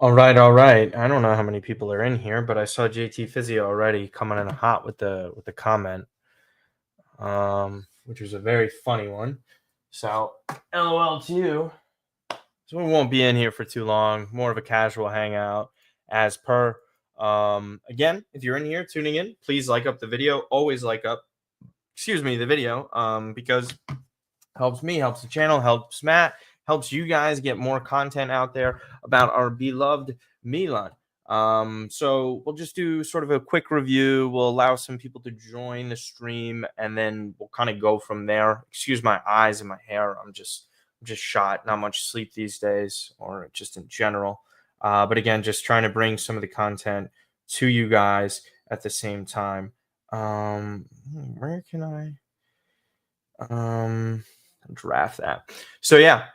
All right, all right. I don't know how many people are in here, but I saw JT Physio already coming in hot with the comment, which was a very funny one. So, LOL to you. So we won't be in here for too long. More of a casual hangout, as per. Again, if you're in here tuning in, please like up the video. Always like up, the video, because helps me, helps the channel, helps Matt, helps you guys get more content out there about our beloved Milan. So we'll just do sort of a quick review. We'll allow some people to join the stream, and then we'll kind of go from there. Excuse my eyes and my hair. I'm just shot. Not much sleep these days, or just in general. But again, just trying to bring some of the content to you guys at the same time. Where can I? Draft that. So yeah,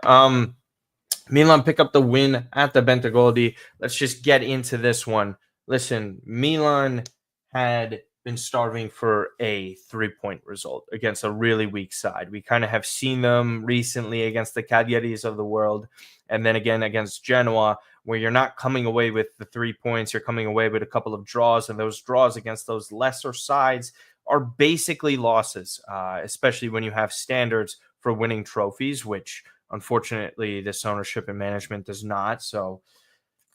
Milan pick up the win at the Bentagoldi. Let's just get into this one. Listen, Milan had been starving for a 3-point result against a really weak side. We kind of have seen them recently against the Cagliaris of the world, and then again against Genoa, where you're not coming away with the 3 points, you're coming away with a couple of draws, and those draws against those lesser sides are basically losses, especially when you have standards for winning trophies, which unfortunately this ownership and management does not. So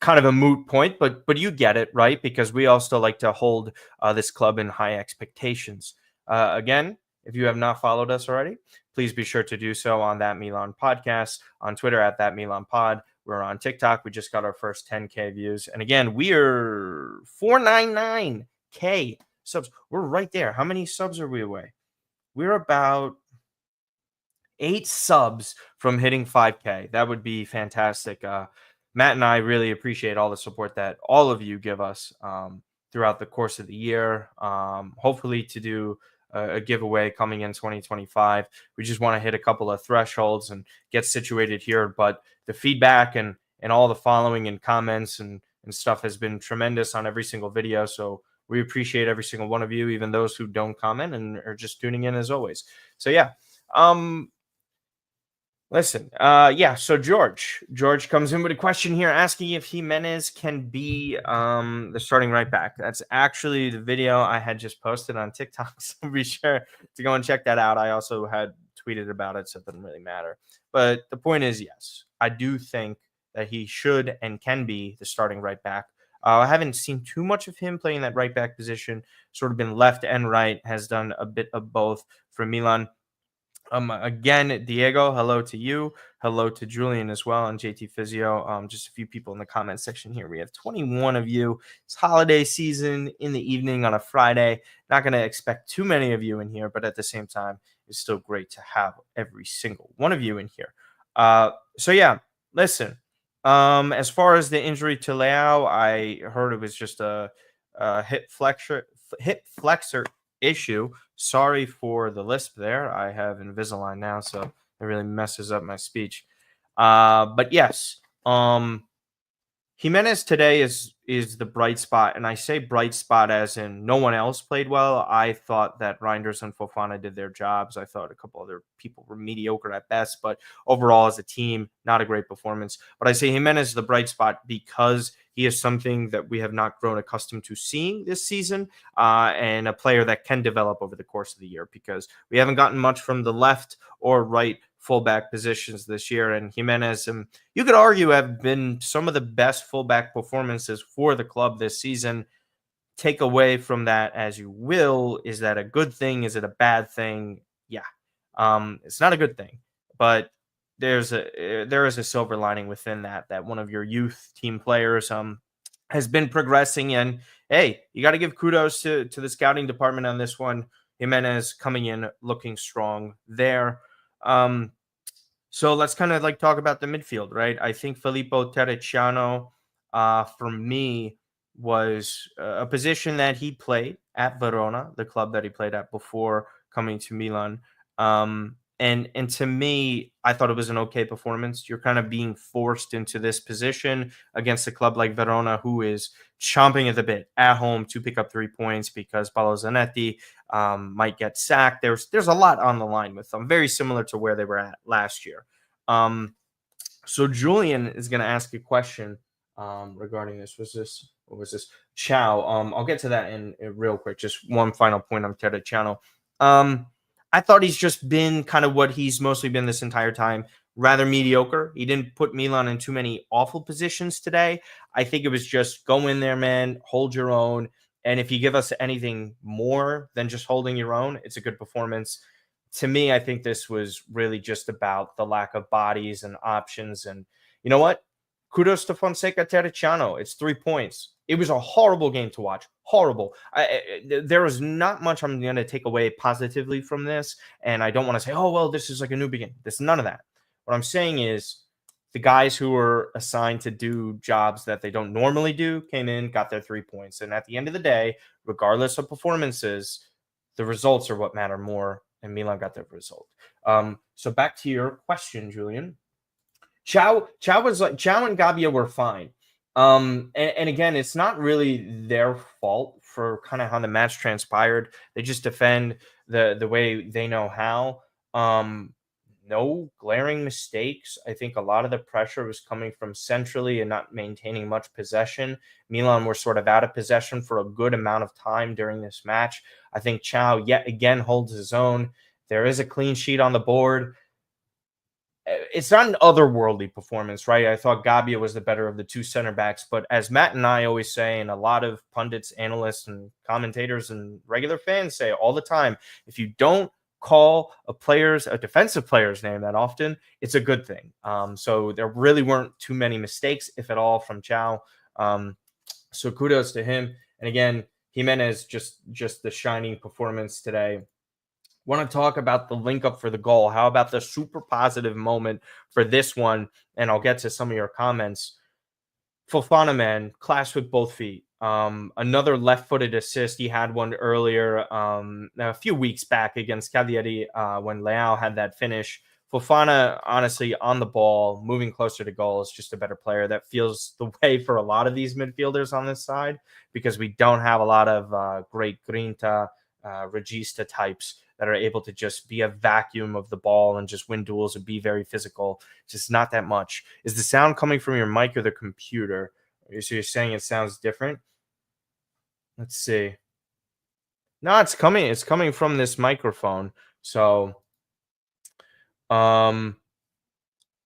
kind of a moot point, but you get it, right? Because we also like to hold this club in high expectations. Again, if you have not followed us already, please be sure to do so on That Milan Podcast, on Twitter at That Milan Pod. We're on TikTok. We just got our first 10K views. And again, we're 499K subs. We're right there. How many subs are we away? We're about 8 subs from hitting 5K. That would be fantastic. Matt and I really appreciate all the support that all of you give us throughout the course of the year. Hopefully to do a giveaway coming in 2025. We just want to hit a couple of thresholds and get situated here. But the feedback and all the following and comments and stuff has been tremendous on every single video. So we appreciate every single one of you, even those who don't comment and are just tuning in as always. So yeah. Listen, so George comes in with a question here asking if Jimenez can be the starting right back. That's actually the video I had just posted on TikTok, so be sure to go and check that out. I also had tweeted about it, so it doesn't really matter. But the point is, yes, I do think that he should and can be the starting right back. I haven't seen too much of him playing that right back position, sort of been left and right, has done a bit of both for Milan. Again, Diego, hello to you. Hello to Julian as well and JT Physio. Just a few people in the comment section here. We have 21 of you. It's holiday season in the evening on a Friday. Not going to expect too many of you in here, but at the same time, it's still great to have every single one of you in here. So yeah, listen. As far as the injury to Leao, I heard it was just a hip flexor issue. Sorry for the lisp there. I have Invisalign now, so it really messes up my speech. But yes, Jimenez today is the bright spot, and I say bright spot as in no one else played well. I thought that Reijnders and Fofana did their jobs. I thought a couple other people were mediocre at best, but overall as a team, not a great performance. But I say Jimenez is the bright spot because he is something that we have not grown accustomed to seeing this season, and a player that can develop over the course of the year because we haven't gotten much from the left or right fullback positions this year. And Jimenez, you could argue, have been some of the best fullback performances for the club this season. Take away from that as you will. Is that a good thing? Is it a bad thing? Yeah. It's not a good thing, but there is a silver lining within that one of your youth team players has been progressing. And hey, you got to give kudos to the scouting department on this one. Jimenez coming in looking strong there. So let's kind of talk about the midfield, right? I think Filippo Terracciano, for me, was a position that he played at Verona, the club that he played at before coming to Milan. And to me, I thought it was an okay performance. You're kind of being forced into this position against a club like Verona, who is chomping at the bit at home to pick up 3 points because Paolo Zanetti might get sacked. There's a lot on the line with them, very similar to where they were at last year. So Julian is going to ask a question regarding this. What was this? Chow. I'll get to that in real quick. Just one final point on Terracciano. Um, I thought he's just been kind of what he's mostly been this entire time, rather mediocre. He didn't put Milan in too many awful positions today. I think it was just go in there, man, hold your own. And if you give us anything more than just holding your own, it's a good performance. To me, I think this was really just about the lack of bodies and options. And you know what? Kudos to Fonseca Terracciano. It's 3 points. It was a horrible game to watch. Horrible. There is not much I'm going to take away positively from this. And I don't want to say, oh, well, this is like a new beginning. There's none of that. What I'm saying is the guys who were assigned to do jobs that they don't normally do came in, got their 3 points. And at the end of the day, regardless of performances, the results are what matter more. And Milan got their result. So back to your question, Julian. Chow and Gabia were fine. And again, it's not really their fault for kind of how the match transpired. They just defend the way they know how. No glaring mistakes. I think a lot of the pressure was coming from centrally and not maintaining much possession. Milan were sort of out of possession for a good amount of time during this match. I think Chow yet again holds his own. There is a clean sheet on the board. It's not an otherworldly performance, right? I thought Gabia was the better of the two center backs, but as Matt and I always say, and a lot of pundits, analysts, and commentators and regular fans say all the time, if you don't call a defensive player's name that often, it's a good thing. So there really weren't too many mistakes, if at all, from Chow. So kudos to him. And again, Jimenez just the shining performance today. Want to talk about the link up for the goal. How about the super positive moment for this one? And I'll get to some of your comments. Fofana, man, class with both feet. Another left-footed assist. He had one earlier a few weeks back against Cagliari when Leao had that finish. Fofana, honestly, on the ball, moving closer to goal, is just a better player. That feels the way for a lot of these midfielders on this side because we don't have a lot of great Grinta, Regista types that are able to just be a vacuum of the ball and just win duels and be very physical. Just not that much. Is the sound coming from your mic or the computer? So you're saying it sounds different? Let's see. No, it's coming. It's coming from this microphone. So, I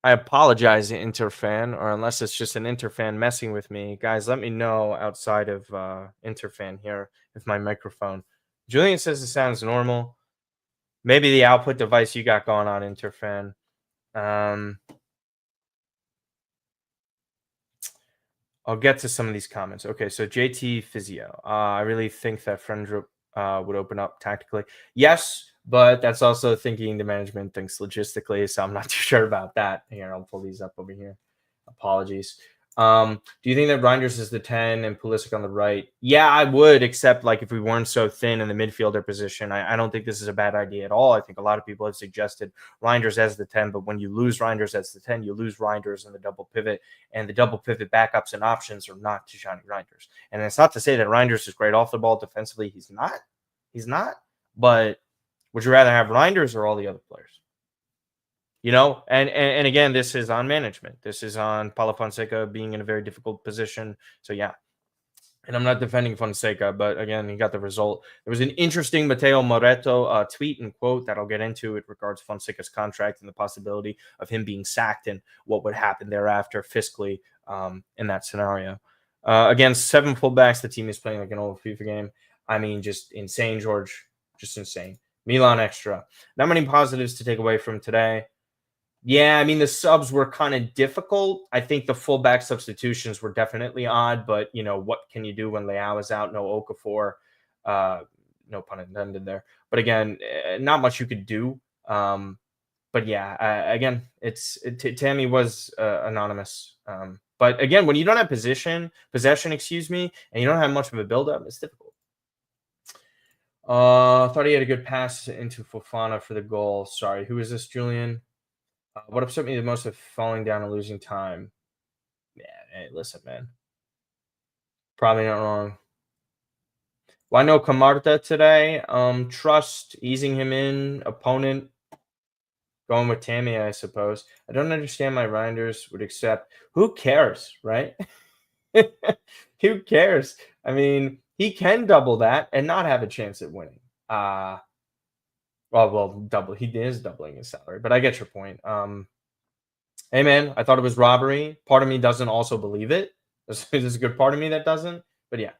apologize, Interfan, or unless it's just an Interfan messing with me, guys. Let me know outside of Interfan here if my microphone. Julian says it sounds normal. Maybe the output device you got going on, Interfan. I'll get to some of these comments. Okay, so JT Physio. I really think that Frendrup would open up tactically. Yes, but that's also thinking the management thinks logistically, so I'm not too sure about that. Here, I'll pull these up over here. Apologies. Do you think that Reijnders is the 10 and Pulisic on the right? Yeah, I would, except like if we weren't so thin in the midfielder position. I don't think this is a bad idea at all. I think a lot of people have suggested Reijnders as the 10, but when you lose Reijnders as the 10, you lose Reijnders in the double pivot, and the double pivot backups and options are not Tijani Reijnders. And it's not to say that Reijnders is great off the ball defensively. He's not. He's not. But would you rather have Reijnders or all the other players? You know, and again, this is on management. This is on Paulo Fonseca being in a very difficult position. So yeah, and I'm not defending Fonseca, but again, he got the result. There was an interesting Matteo Moretto tweet and quote that I'll get into. It regards Fonseca's contract and the possibility of him being sacked and what would happen thereafter fiscally in that scenario. Against 7 fullbacks, the team is playing like an old FIFA game. I mean, just insane, George. Just insane. Milan extra. Not many positives to take away from today. Yeah, I mean, the subs were kind of difficult. I think the fullback substitutions were definitely odd, but, you know, what can you do when Leao is out? No Okafor. No pun intended there. But again, not much you could do. But yeah, again, Tammy was anonymous. But again, when you don't have possession, excuse me, and you don't have much of a build-up, it's difficult. Thought he had a good pass into Fofana for the goal. Sorry, who is this, Julian? What upset me the most of falling down and losing time? Yeah, hey, listen, man. Probably not wrong. Why no Camarta today? Trust, easing him in, opponent, going with Tammy, I suppose. I don't understand my Reijnders would accept. Who cares, right? Who cares? I mean, he can double that and not have a chance at winning. Double. He is doubling his salary, but I get your point. Hey man, I thought it was robbery. Part of me doesn't also believe it. There's a good part of me that doesn't. But yeah,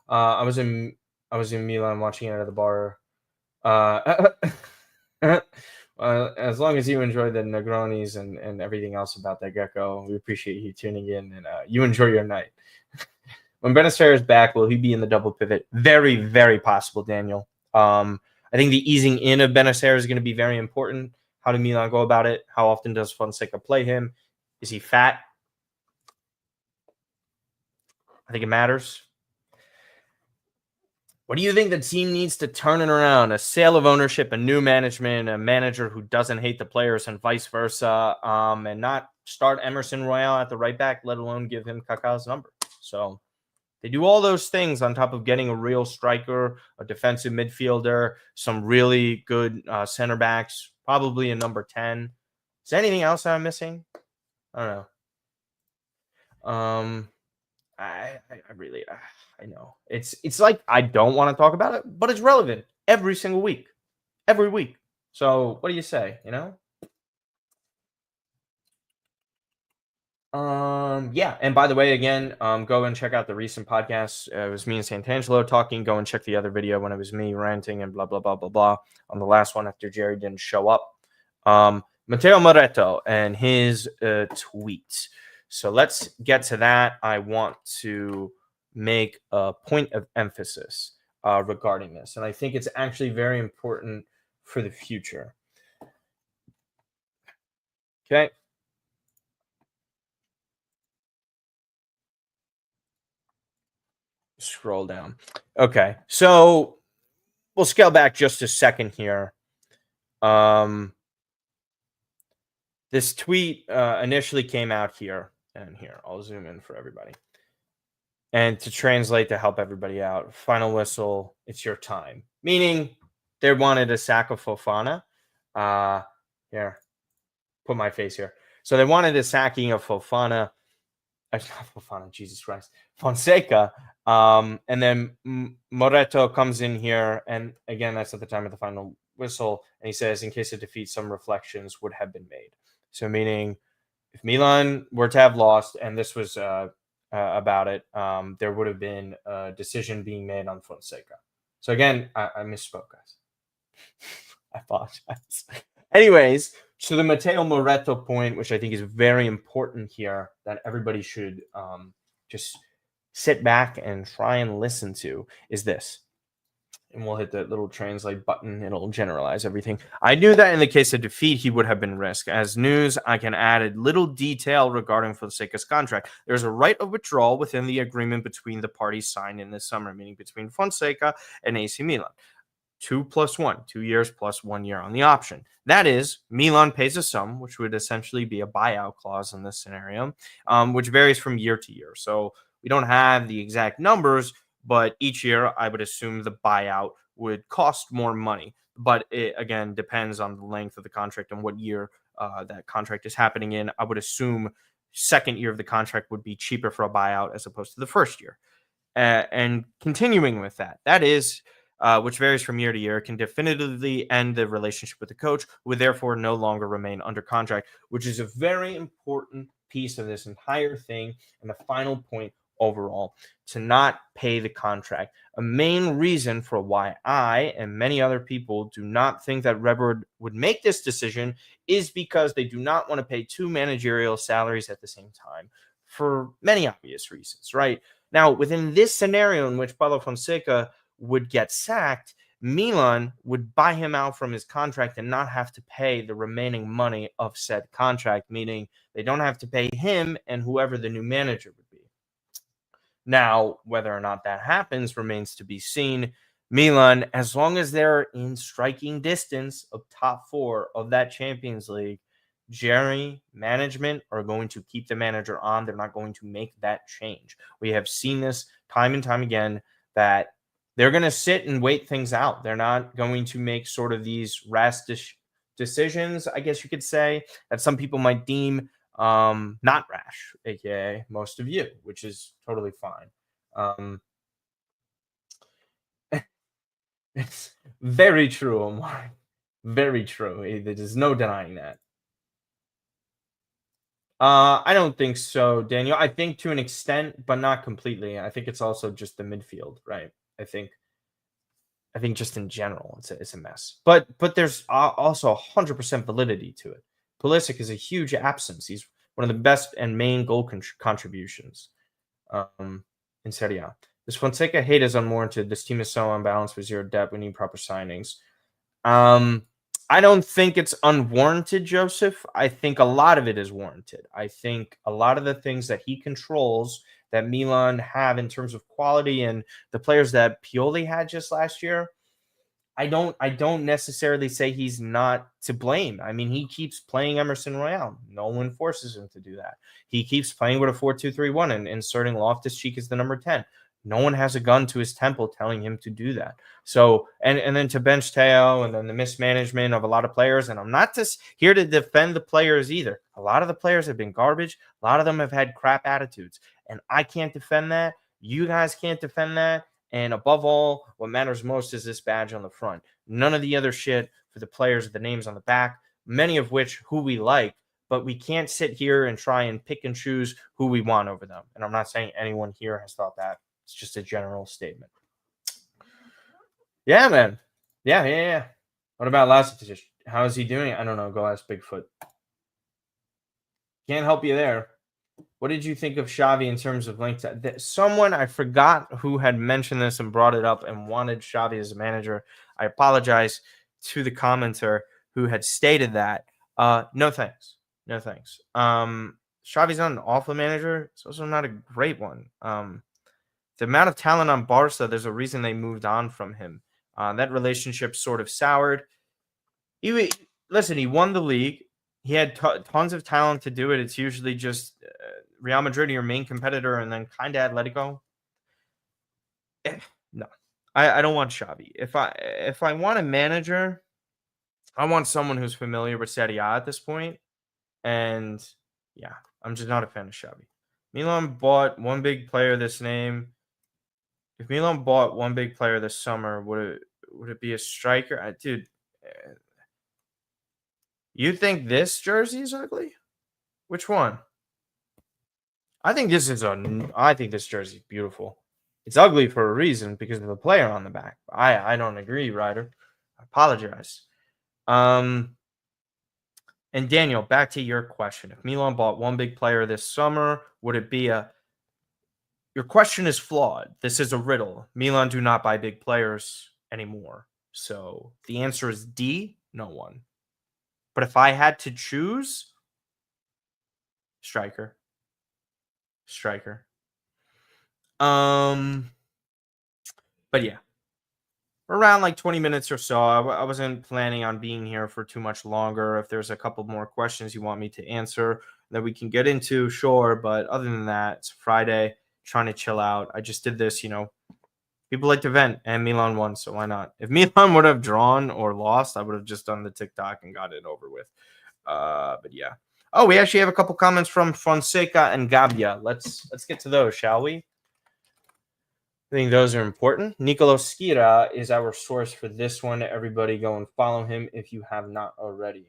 I was in Milan watching it at the bar. Uh, as long as you enjoy the Negronis and everything else about that gecko, we appreciate you tuning in and you enjoy your night. When Benacer is back, will he be in the double pivot? Very, very possible, Daniel. I think the easing in of Benacer is going to be very important. How do Milan go about it? How often does Fonseca play him? Is he fat? I think it matters. What do you think the team needs to turn it around? A sale of ownership, a new management, a manager who doesn't hate the players, and vice versa, and not start Emerson Royale at the right back, let alone give him Kaká's number. So they do all those things on top of getting a real striker, a defensive midfielder, some really good center backs, probably a number 10. Is there anything else I'm missing? I don't know. I really, I know. It's like I don't want to talk about it, but it's relevant every single week. Every week. So what do you say, Yeah, and by the way, again, go and check out the recent podcast. It was me and Santangelo talking. Go and check the other video when it was me ranting and blah blah blah blah blah on the last one after Jerry didn't show up. Matteo Moretto and his tweet. So let's get to that. I want to make a point of emphasis regarding this, and I think it's actually very important for the future. Okay. Scroll down. Okay, so we'll scale back just a second here. This tweet initially came out here, and here I'll zoom in for everybody. And to translate to help everybody out, final whistle, it's your time. Meaning they wanted a sack of Fofana. Here, put my face here. So they wanted a sacking of Fofana. Not Fofana, Jesus Christ. Fonseca. And then Moretto comes in here. And again, that's at the time of the final whistle. And he says, in case of defeat, some reflections would have been made. So meaning if Milan were to have lost, and this was about it, there would have been a decision being made on Fonseca. So again, I misspoke, guys. I apologize. Anyways, so the Matteo Moretto point, which I think is very important here, that everybody should just sit back and try and listen to, is this. And we'll hit the little translate button. It'll generalize everything. I knew that in the case of defeat, he would have been risk. As news, I can add a little detail regarding Fonseca's contract. There's a right of withdrawal within the agreement between the parties signed in this summer, meaning between Fonseca and AC Milan. 2 + 1, 2 years plus 1 year on the option. That is, Milan pays a sum, which would essentially be a buyout clause in this scenario, which varies from year to year. So we don't have the exact numbers, but each year I would assume the buyout would cost more money. But it, again, depends on the length of the contract and what year that contract is happening in. I would assume second year of the contract would be cheaper for a buyout as opposed to the first year. And continuing with that, that is, which varies from year to year, can definitively end the relationship with the coach, who would therefore no longer remain under contract, which is a very important piece of this entire thing and the final point overall, to not pay the contract. A main reason for why I and many other people do not think that Redwood would make this decision is because they do not want to pay two managerial salaries at the same time for many obvious reasons, right? Now, within this scenario in which Paulo Fonseca would get sacked, Milan would buy him out from his contract and not have to pay the remaining money of said contract, meaning they don't have to pay him and whoever the new manager would be. Now, whether or not that happens remains to be seen. Milan, as long as they're in striking distance of top 4 of that Champions League, Jerry, management are going to keep the manager on. They're not going to make that change. We have seen this time and time again, that they're going to sit and wait things out. They're not going to make sort of these rash decisions, I guess you could say, that some people might deem not rash, aka most of you, which is totally fine. It's very true, Omar. Very true. There's no denying that. I don't think so, Daniel. I think to an extent, but not completely. I think it's also just the midfield, right? I think just in general, it's a mess. But there's also 100% validity to it. Pulisic is a huge absence. He's one of the best and main goal contributions in Serie A. This Fonseca hate is unwarranted. This team is so unbalanced with zero depth. We need proper signings. I don't think it's unwarranted, Joseph. I think a lot of it is warranted. I think a lot of the things that he controls that Milan have in terms of quality and the players that Pioli had just last year, I don't necessarily say he's not to blame. I mean, he keeps playing Emerson Royale. No one forces him to do that. He keeps playing with a 4-2-3-1 and inserting Loftus-Cheek as the number 10. No one has a gun to his temple telling him to do that. So, and then to bench Teo and then the mismanagement of a lot of players. And I'm not just here to defend the players either. A lot of the players have been garbage. A lot of them have had crap attitudes. And I can't defend that. You guys can't defend that. And above all, what matters most is this badge on the front. None of the other shit for the players with the names on the back, many of which who we like, but we can't sit here and try and pick and choose who we want over them. And I'm not saying anyone here has thought that. It's just a general statement. Yeah, man. Yeah. What about last position? How is he doing? I don't know. Go ask Bigfoot. Can't help you there. What did you think of Xavi in terms of length? Someone, I forgot who had mentioned this and brought it up and wanted Xavi as a manager. I apologize to the commenter who had stated that. No thanks. No thanks. Xavi's not an awful manager. It's also not a great one. The amount of talent on Barca, there's a reason they moved on from him. That relationship sort of soured. He won the league. He had tons of talent to do it. It's usually just Real Madrid, your main competitor, and then kind of Atletico. No, I don't want Xavi. If I want a manager, I want someone who's familiar with Serie A at this point. And yeah, I'm just not a fan of Xavi. Milan bought one big player this name. If Milan bought one big player this summer, would it be a striker? Dude, you think this jersey is ugly? Which one? I think this jersey is beautiful. It's ugly for a reason because of the player on the back. I don't agree, Ryder. I apologize. And Daniel, back to your question. If Milan bought one big player this summer, would it be a... Your question is flawed. This is a riddle. Milan do not buy big players anymore. So the answer is D, no one. But if I had to choose, striker. But yeah, around like 20 minutes or so. I wasn't planning on being here for too much longer. If there's a couple more questions you want me to answer that we can get into, sure. But other than that, it's Friday, trying to chill out. I just did this, people like to vent, and Milan won, so why not? If Milan would have drawn or lost, I would have just done the TikTok and got it over with. But yeah. Oh, we actually have a couple comments from Fonseca and Gabia. Let's get to those, shall we? I think those are important. Nicolo Schira is our source for this one. Everybody go and follow him if you have not already.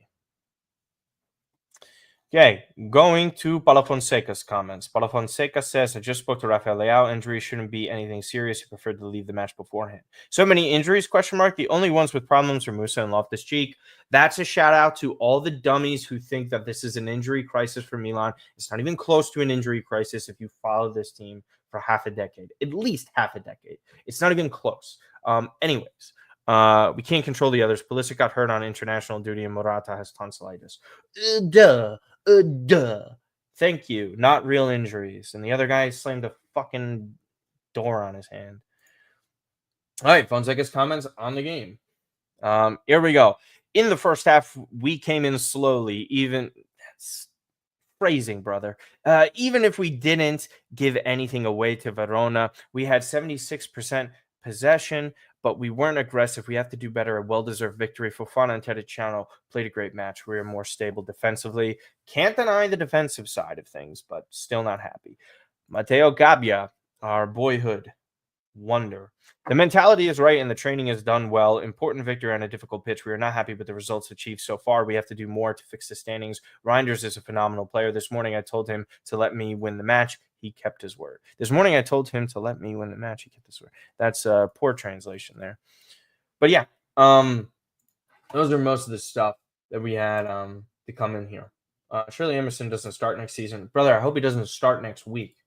Okay, going to Paulo Fonseca's comments. Paulo Fonseca says, I just spoke to Rafael Leao. Injury shouldn't be anything serious. He preferred to leave the match beforehand. So many injuries, ? The only ones with problems are Musa and Loftus-Cheek. That's a shout out to all the dummies who think that this is an injury crisis for Milan. It's not even close to an injury crisis if you follow this team for half a decade, at least half a decade. It's not even close. Anyways, we can't control the others. Pulisic got hurt on international duty and Morata has tonsillitis. Duh. Thank you. Not real injuries. And the other guy slammed a fucking door on his hand. All right, Fonseca's comments on the game. Here we go. In the first half, we came in slowly. That's phrasing, brother. Even if we didn't give anything away to Verona, we had 76% possession, but we weren't aggressive. We have to do better. A well-deserved victory. Fofana and Terracciano played a great match. We were more stable defensively. Can't deny the defensive side of things, but still not happy. Matteo Gabbia, our boyhood wonder. The mentality is right and the training is done well. Important victory on a difficult pitch. We are not happy with the results achieved so far. We have to do more to fix the standings. Reijnders is a phenomenal player. This morning I told him to let me win the match. He kept his word. This morning I told him to let me win the match. He kept his word. That's a poor translation there. But yeah, those are most of the stuff that we had to come in here. Shirley Emerson doesn't start next season. Brother, I hope he doesn't start next week.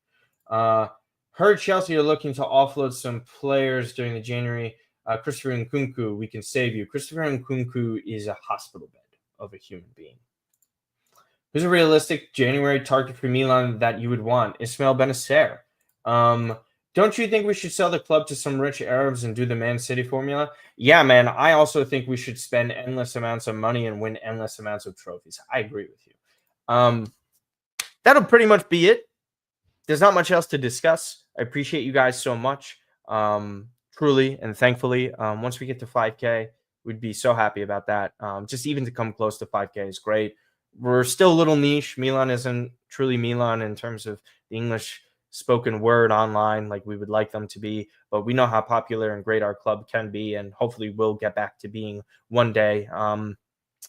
Heard Chelsea are looking to offload some players during the January. Christopher Nkunku, we can save you. Christopher Nkunku is a hospital bed of a human being. Who's a realistic January target for Milan that you would want? Ismail Benacer. Don't you think we should sell the club to some rich Arabs and do the Man City formula? Yeah, man. I also think we should spend endless amounts of money and win endless amounts of trophies. I agree with you. That'll pretty much be it. There's not much else to discuss. I appreciate you guys so much, truly and thankfully. Once we get to 5K, we'd be so happy about that. Just even to come close to 5K is great. We're still a little niche. Milan isn't truly Milan in terms of the English spoken word online like we would like them to be, but we know how popular and great our club can be, and hopefully we'll get back to being one day.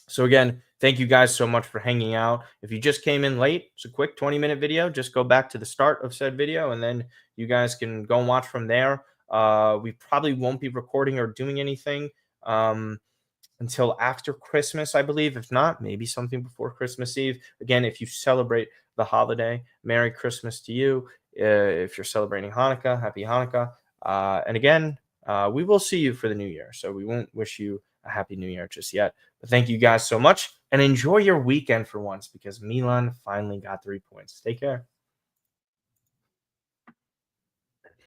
So again, thank you guys so much for hanging out. If you just came in late, it's a quick 20-minute video. Just go back to the start of said video, and then you guys can go and watch from there. We probably won't be recording or doing anything until after Christmas, I believe. If not, maybe something before Christmas Eve. Again, if you celebrate the holiday, Merry Christmas to you. If you're celebrating Hanukkah, Happy Hanukkah. And again, we will see you for the new year. So we won't wish you a Happy New Year just yet. But thank you guys so much, and enjoy your weekend for once, because Milan finally got 3 points. Take care.